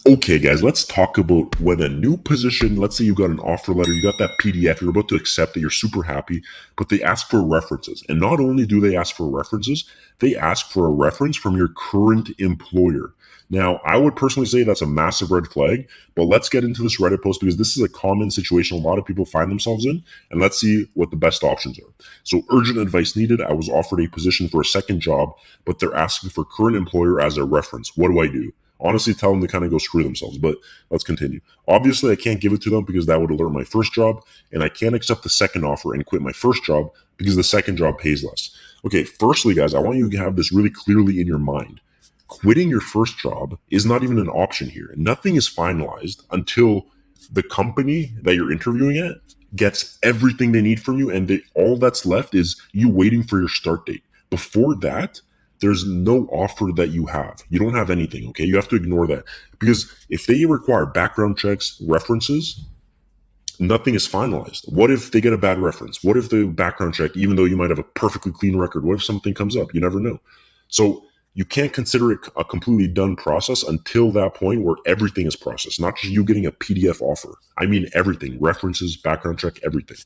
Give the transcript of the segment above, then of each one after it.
Okay, guys, let's talk about when a new position, let's say you got an offer letter, you got that PDF, you're about to accept it, you're super happy, but they ask for references. And not only do they ask for references, they ask for a reference from your current employer. Now, I would personally say that's a massive red flag, but let's get into this Reddit post because this is a common situation a lot of people find themselves in, and let's see what the best options are. So, urgent advice needed. I was offered a position for a second job, but they're asking for current employer as a reference. What do I do? Honestly, tell them to kind of go screw themselves, but let's continue. Obviously, I can't give it to them because that would alert my first job, and I can't accept the second offer and quit my first job because the second job pays less. Okay, firstly, guys, I want you to have this really clearly in your mind. Quitting your first job is not even an option here. Nothing is finalized until the company that you're interviewing at gets everything they need from you, and all that's left is you waiting for your start date. Before that, there's no offer that you have. You don't have anything, okay? You have to ignore that. Because if they require background checks, references, nothing is finalized. What if they get a bad reference? What if the background check, even though you might have a perfectly clean record, what if something comes up? You never know. So you can't consider it a completely done process until that point where everything is processed, not just you getting a PDF offer. I mean everything, references, background check, everything.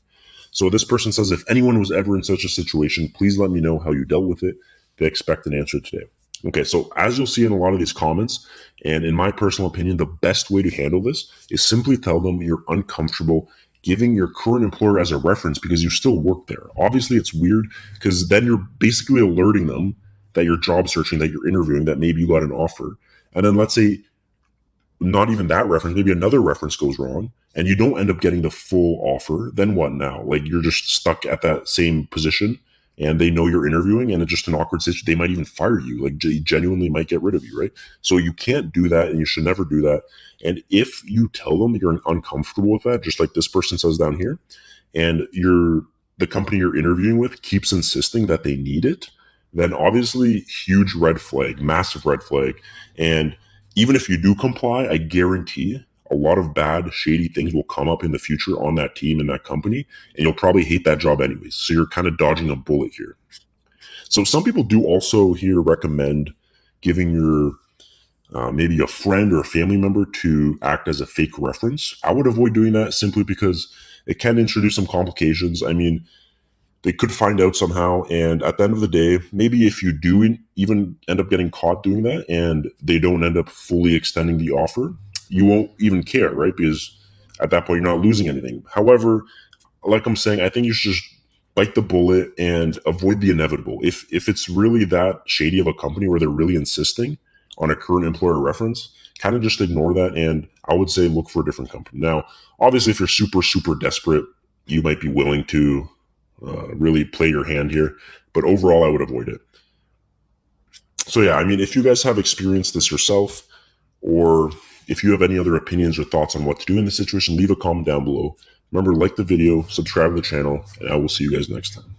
So this person says, if anyone was ever in such a situation, please let me know how you dealt with it. They expect an answer today. Okay, so as you'll see in a lot of these comments, and in my personal opinion, the best way to handle this is simply tell them you're uncomfortable giving your current employer as a reference because you still work there. Obviously, it's weird because then you're basically alerting them that you're job searching, that you're interviewing, that maybe you got an offer. And then let's say not even that reference, maybe another reference goes wrong and you don't end up getting the full offer. Then what now? Like you're just stuck at that same position and they know you're interviewing and it's just an awkward situation. They might even fire you, like genuinely might get rid of you, right? So you can't do that and you should never do that. And if you tell them you're uncomfortable with that, just like this person says down here, and the company you're interviewing with keeps insisting that they need it, then obviously huge red flag, massive red flag. And even if you do comply, I guarantee a lot of bad, shady things will come up in the future on that team and that company, and you'll probably hate that job anyways. So you're kind of dodging a bullet here. So some people do also here recommend giving your maybe a friend or a family member to act as a fake reference. I would avoid doing that simply because it can introduce some complications. I mean, they could find out somehow. And at the end of the day, maybe if you do even end up getting caught doing that and they don't end up fully extending the offer, you won't even care, right? Because at that point, you're not losing anything. However, like I'm saying, I think you should just bite the bullet and avoid the inevitable. If it's really that shady of a company where they're really insisting on a current employer reference, kind of just ignore that. And I would say look for a different company. Now, obviously, if you're super, super desperate, you might be willing to really play your hand here. But overall, I would avoid it. So yeah, I mean, if you guys have experienced this yourself, or if you have any other opinions or thoughts on what to do in this situation, leave a comment down below. Remember, like the video, subscribe to the channel, and I will see you guys next time.